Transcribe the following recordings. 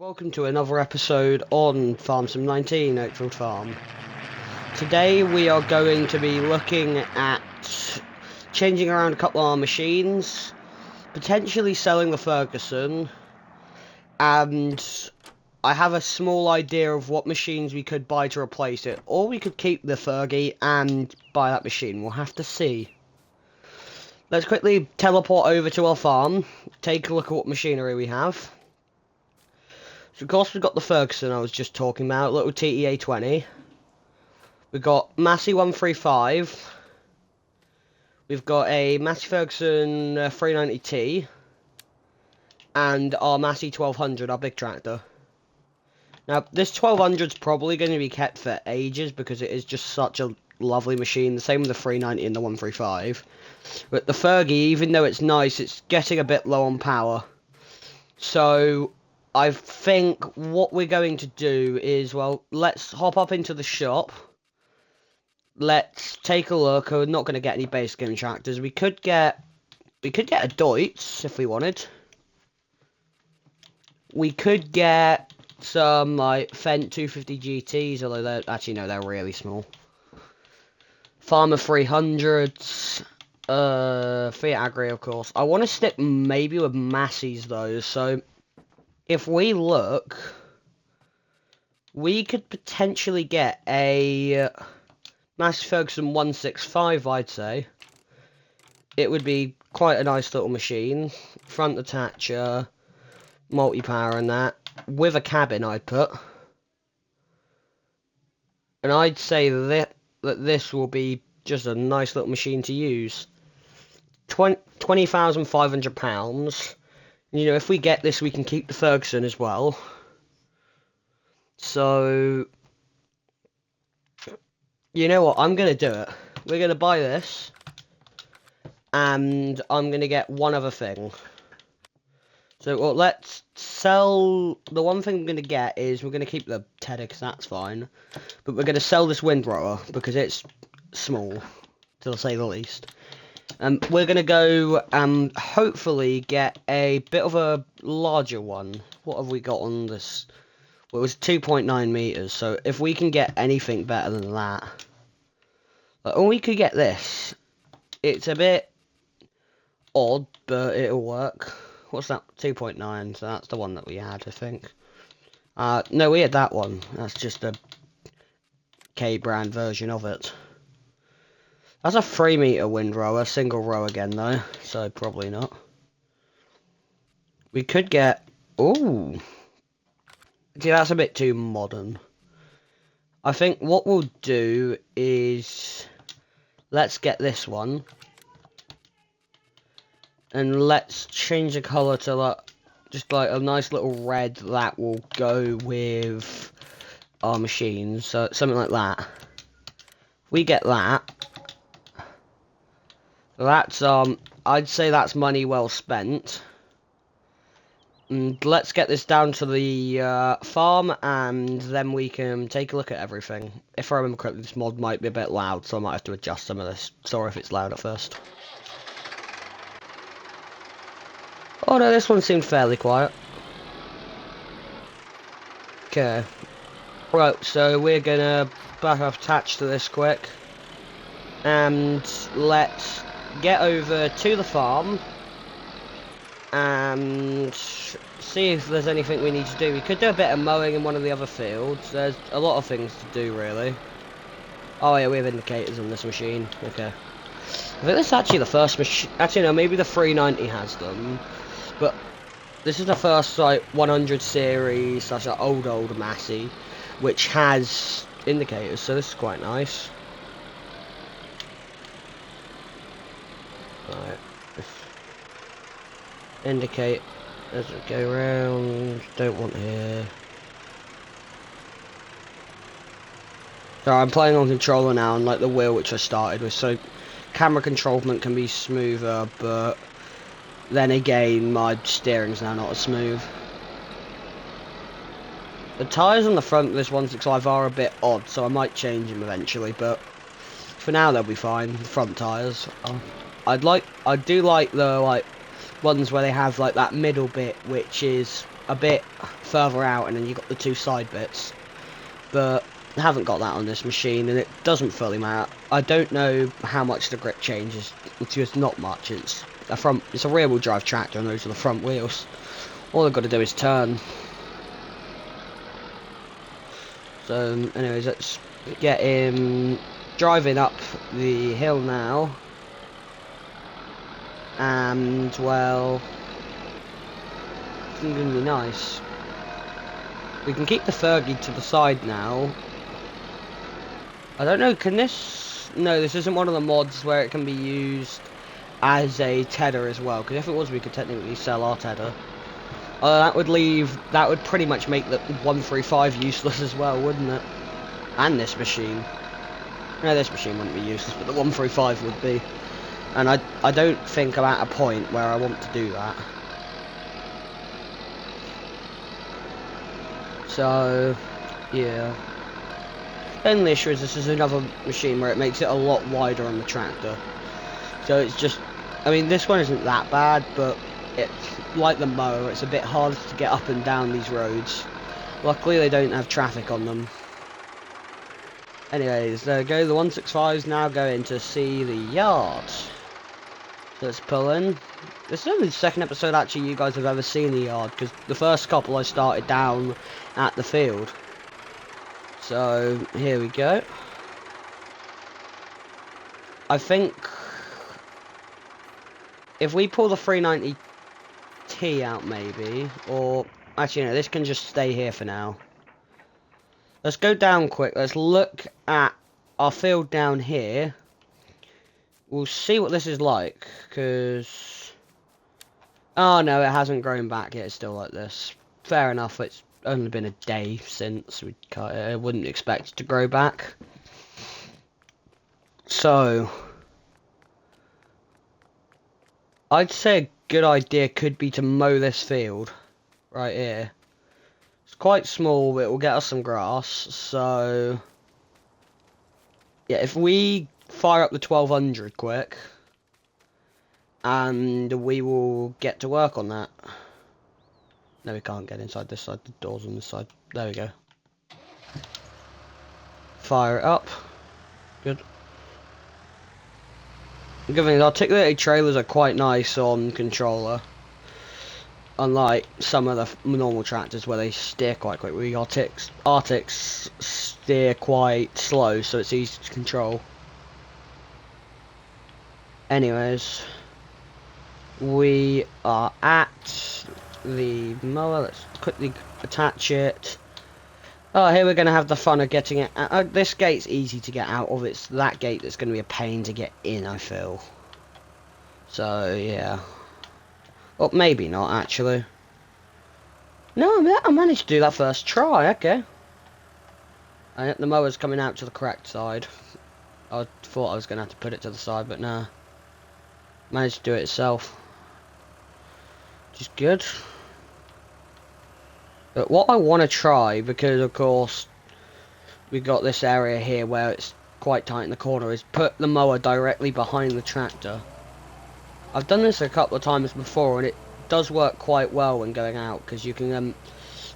Welcome to another episode on Farm Sim 19, Oakfield Farm. Today we are going to be looking at changing around a couple of our machines, potentially selling the Ferguson, and I have a small idea of what machines we could buy to replace it, or we could keep the Fergie and buy that machine. We'll have to see. Let's quickly teleport over to our farm, take a look at what machinery we have. So of course we've got the Ferguson I was just talking about, little TEA 20. We've got Massey 135. We've got a Massey Ferguson 390T. And our Massey 1200, our big tractor. Now this 1200 is probably going to be kept for ages because it is just such a lovely machine. The same with the 390 and the 135. But the Fergie, even though it's nice, it's getting a bit low on power. So I think what we're going to do is, well, let's hop up into the shop. Let's take a look. We're not going to get any base game tractors. We could get a Deutz if we wanted. We could get some like Fendt 250 GTs, although they're actually no, they're really small. Farmer 300s, Fiat Agri, of course. I want to stick maybe with Masseys though, so if we look, we could potentially get a Massey Ferguson 165, I'd say. It would be quite a nice little machine. Front attacher, multi-power and that. With a cabin, I'd put. And I'd say that this will be just a nice little machine to use. £20,500. You know, if we get this, we can keep the Ferguson as well. So, you know what? I'm going to do it. We're going to buy this. And I'm going to get one other thing. So, well, let's sell... The one thing I'm going to get is we're going to keep the Tedder, because that's fine. But we're going to sell this windrower, because it's small, to say the least. We're going to go and hopefully get a bit of a larger one. What have we got on this? Well, it was 2.9 meters, so if we can get anything better than that. Or we could get this. It's a bit odd, but it'll work. What's that? 2.9, so that's the one that we had, I think. No, we had that one. That's just a K-brand version of it. That's a 3 meter windrower, single row again though, so probably not. We could get... Ooh! See, that's a bit too modern. I think what we'll do is... Let's get this one. And let's change the colour to like, just like a nice little red that will go with our machines. So something like that. We get that. That's, I'd say that's money well spent. And let's get this down to the farm, and then we can take a look at everything. If I remember correctly, this mod might be a bit loud, so I might have to adjust some of this. Sorry if it's loud at first. Oh no, this one seemed fairly quiet. Okay. Right, so we're gonna back up attached to this quick. And let's get over to the farm and see if there's anything we need to do. We could do a bit of mowing in one of the other fields. There's a lot of things to do, really. Oh yeah, we have indicators on this machine. Okay. I think this is actually the first machine. Actually, no, maybe the 390 has them. But this is the first, like, 100 series, slash old Massey, which has indicators, so this is quite nice. Right. Indicate as we go around. Don't want here. So I'm playing on controller now, and like the wheel which I started with, so camera controlment can be smoother, but then again my steering's now not as smooth. The tyres on the front of this 165 are a bit odd, so I might change them eventually, but for now they'll be fine. The front tyres. I do like the ones where they have like that middle bit, which is a bit further out, and then you've got the two side bits. But I haven't got that on this machine, and it doesn't fully matter. I don't know how much the grip changes. It's just not much. It's a rear-wheel drive tractor, and those are the front wheels. All I've got to do is turn. So, anyways, let's get him driving up the hill now. And, well, it's going to be nice. We can keep the Fergie to the side now. I don't know, can this... No, this isn't one of the mods where it can be used as a tedder as well. Because if it was, we could technically sell our tedder. That would pretty much make the 135 useless as well, wouldn't it? And this machine. No, this machine wouldn't be useless, but the 135 would be. And I don't think I'm at a point where I want to do that. So, yeah. The only issue is this is another machine where it makes it a lot wider on the tractor. So it's just, I mean, this one isn't that bad, but it's like the mower, it's a bit harder to get up and down these roads. Luckily they don't have traffic on them. Anyways, there we go, the 165's now going to see the yard. Let's pull in. This is only the second episode actually you guys have ever seen the yard, because the first couple I started down at the field. So, here we go. I think if we pull the 390T out maybe, or actually no, this can just stay here for now. Let's go down quick, let's look at our field down here. We'll see what this is like, because... Oh no, it hasn't grown back yet, it's still like this. Fair enough, it's only been a day since we cut it. I wouldn't expect it to grow back. So... I'd say a good idea could be to mow this field. Right here. It's quite small, but it will get us some grass, so... Yeah, if we fire up the 1200 quick, and we will get to work on that. No, we can't get inside this side, the door's on this side. There we go. Fire it up. Good. The good thing is articulated trailers are quite nice on controller. Unlike some of the normal tractors where they steer quite quickly. Arctics steer quite slow, so it's easy to control. Anyways, we are at the mower. Let's quickly attach it. Oh, here we're going to have the fun of getting it out. This gate's easy to get out of. It's that gate that's going to be a pain to get in, I feel. So, yeah. Well, maybe not, actually. No, I managed to do that first try, okay. And the mower's coming out to the correct side. I thought I was going to have to put it to the side, but nah. Managed to do it itself. Which is good. But what I want to try, because of course we've got this area here where it's quite tight in the corner, is put the mower directly behind the tractor. I've done this a couple of times before and it does work quite well when going out, because you can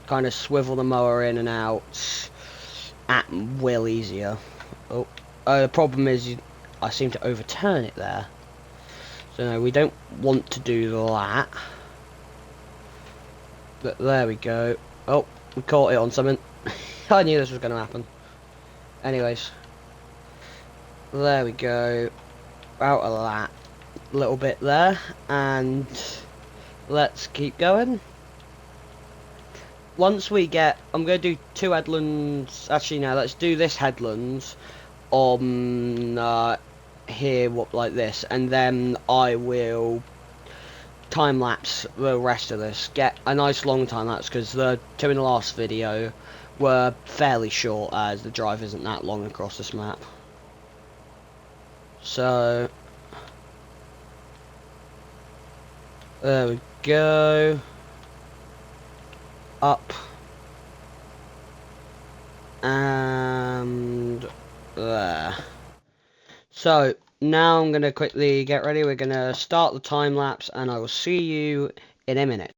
kind of swivel the mower in and out at will easier. Oh, the problem is I seem to overturn it there. So no, we don't want to do that. But there we go. Oh, we caught it on something. I knew this was going to happen. Anyways. There we go. Out of that little bit there. And let's keep going. Once we get... I'm going to do 2 headlands. Actually, no, let's do this headlands on here, like this. And then I will... time-lapse the rest of this. Get a nice long time-lapse, because the 2 in the last video were fairly short, as the drive isn't that long across this map. So there we go. Up and there. So now I'm going to quickly get ready. We're going to start the time lapse and I will see you in a minute.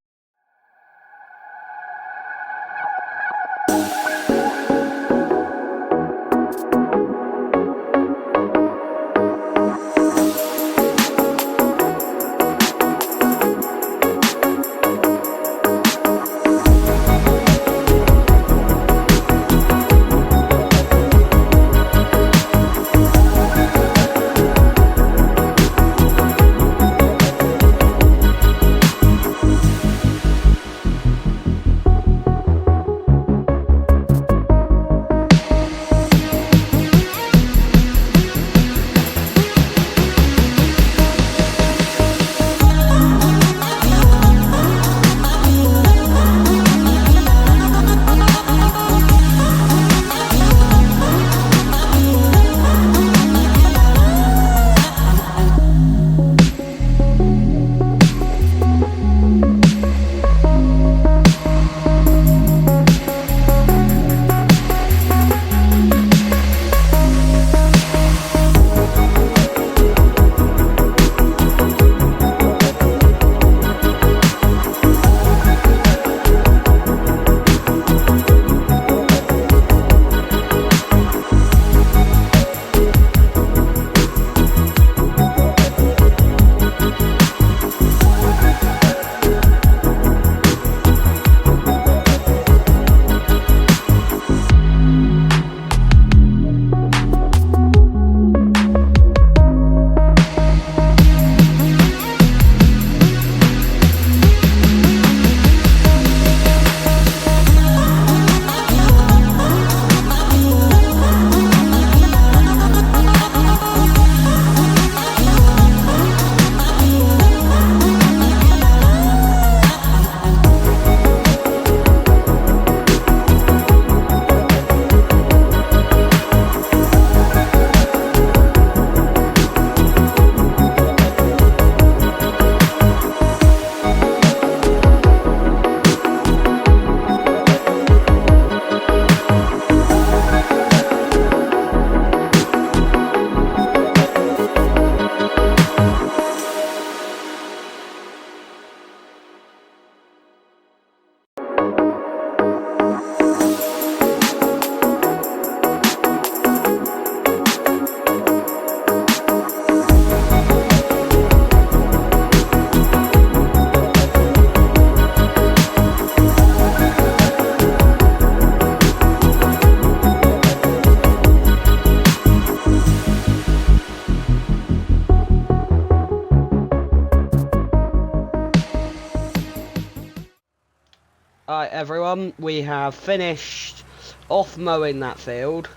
Alright everyone, we have finished off mowing that field.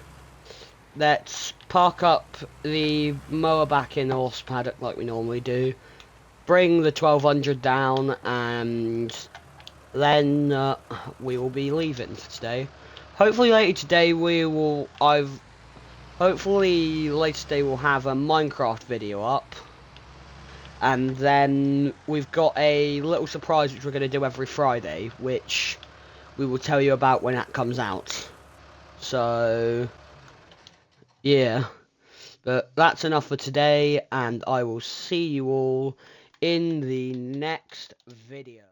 Let's park up the mower back in the horse paddock like we normally do. Bring the 1200 down and then we will be leaving for today. Hopefully later today we'll have a Minecraft video up. And then we've got a little surprise which we're going to do every Friday, which we will tell you about when that comes out. So, yeah. But that's enough for today, and I will see you all in the next video.